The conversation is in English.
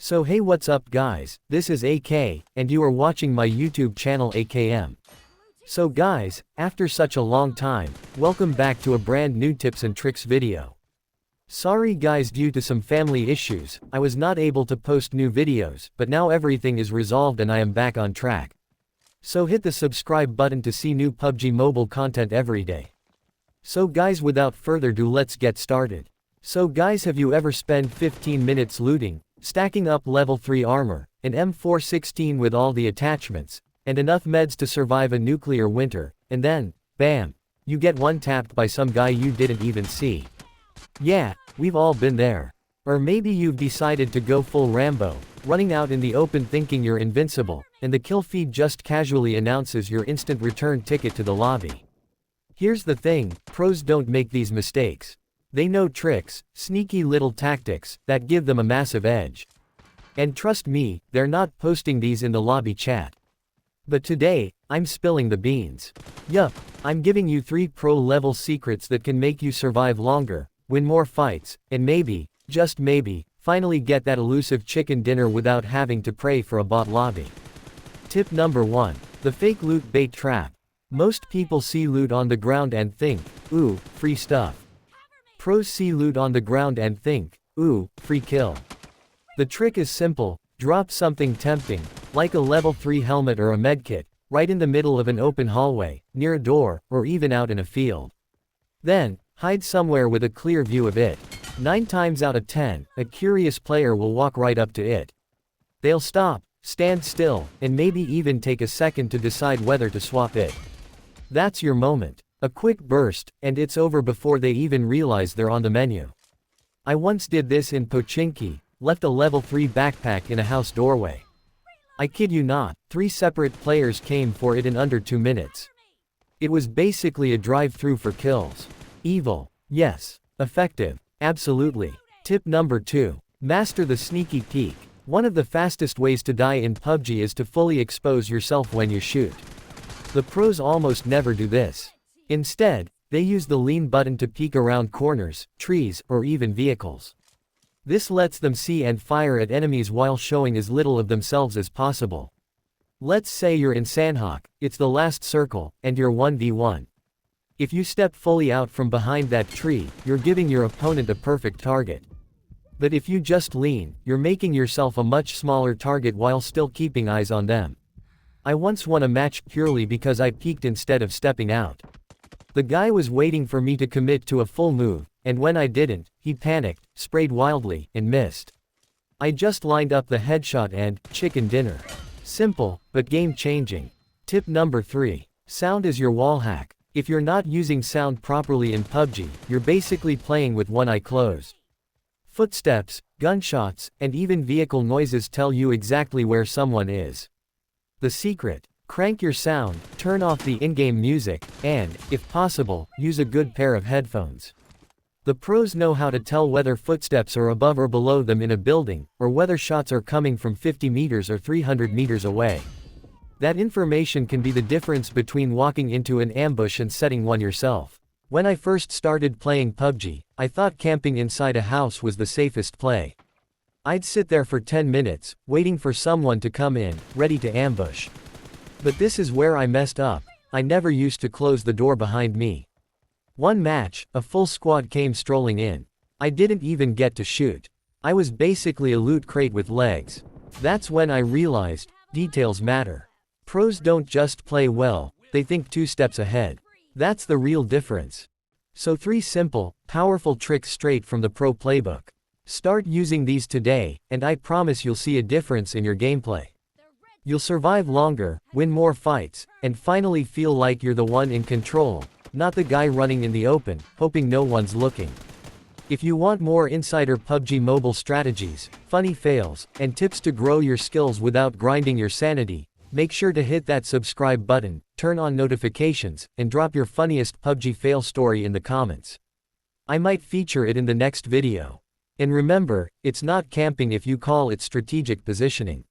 So hey, what's up guys, this is AK, and you are watching my YouTube channel AKM. So guys, after such a long time, welcome back to a brand new tips and tricks video. Sorry guys, due to some family issues, I was not able to post new videos, but now everything is resolved and I am back on track. So hit the subscribe button to see new PUBG Mobile content every day. So guys, without further ado, let's get started. So guys, have you ever spent 15 minutes looting, stacking up level 3 armor, an M416 with all the attachments, and enough meds to survive a nuclear winter, and then, bam, you get one-tapped by some guy you didn't even see? Yeah, we've all been there. Or maybe you've decided to go full Rambo, running out in the open thinking you're invincible, and the kill feed just casually announces your instant return ticket to the lobby. Here's the thing, pros don't make these mistakes. They know tricks, sneaky little tactics, that give them a massive edge. And trust me, they're not posting these in the lobby chat. But today, I'm spilling the beans. Yup, I'm giving you 3 pro-level secrets that can make you survive longer, win more fights, and maybe, just maybe, finally get that elusive chicken dinner without having to pray for a bot lobby. Tip number 1. The fake loot bait trap. Most people see loot on the ground and think, ooh, free stuff. Pros see loot on the ground and think, ooh, free kill. The trick is simple, drop something tempting, like a level 3 helmet or a medkit, right in the middle of an open hallway, near a door, or even out in a field. Then, hide somewhere with a clear view of it. 9 times out of 10, a curious player will walk right up to it. They'll stop, stand still, and maybe even take a second to decide whether to swap it. That's your moment. A quick burst, and it's over before they even realize they're on the menu. I once did this in Pochinki, left a level 3 backpack in a house doorway. I kid you not, 3 separate players came for it in under 2 minutes. It was basically a drive-through for kills. Evil, yes. Effective, absolutely. Tip number 2. Master the sneaky peek. One of the fastest ways to die in PUBG is to fully expose yourself when you shoot. The pros almost never do this. Instead, they use the lean button to peek around corners, trees, or even vehicles. This lets them see and fire at enemies while showing as little of themselves as possible. Let's say you're in Sandhawk, it's the last circle, and you're 1v1. If you step fully out from behind that tree, you're giving your opponent a perfect target. But if you just lean, you're making yourself a much smaller target while still keeping eyes on them. I once won a match purely because I peeked instead of stepping out. The guy was waiting for me to commit to a full move, and when I didn't, he panicked, sprayed wildly, and missed. I just lined up the headshot and, chicken dinner. Simple, but game-changing. Tip number 3. Sound is your wall hack. If you're not using sound properly in PUBG, you're basically playing with one eye closed. Footsteps, gunshots, and even vehicle noises tell you exactly where someone is. The secret: crank your sound, turn off the in-game music, and, if possible, use a good pair of headphones. The pros know how to tell whether footsteps are above or below them in a building, or whether shots are coming from 50 meters or 300 meters away. That information can be the difference between walking into an ambush and setting one yourself. When I first started playing PUBG, I thought camping inside a house was the safest play. I'd sit there for 10 minutes, waiting for someone to come in, ready to ambush. But this is where I messed up. I never used to close the door behind me. One match, a full squad came strolling in. I didn't even get to shoot. I was basically a loot crate with legs. That's when I realized, details matter. Pros don't just play well, they think 2 steps ahead. That's the real difference. So 3 simple, powerful tricks straight from the pro playbook. Start using these today, and I promise you'll see a difference in your gameplay. You'll survive longer, win more fights, and finally feel like you're the one in control, not the guy running in the open, hoping no one's looking. If you want more insider PUBG Mobile strategies, funny fails, and tips to grow your skills without grinding your sanity, make sure to hit that subscribe button, turn on notifications, and drop your funniest PUBG fail story in the comments. I might feature it in the next video. And remember, it's not camping if you call it strategic positioning.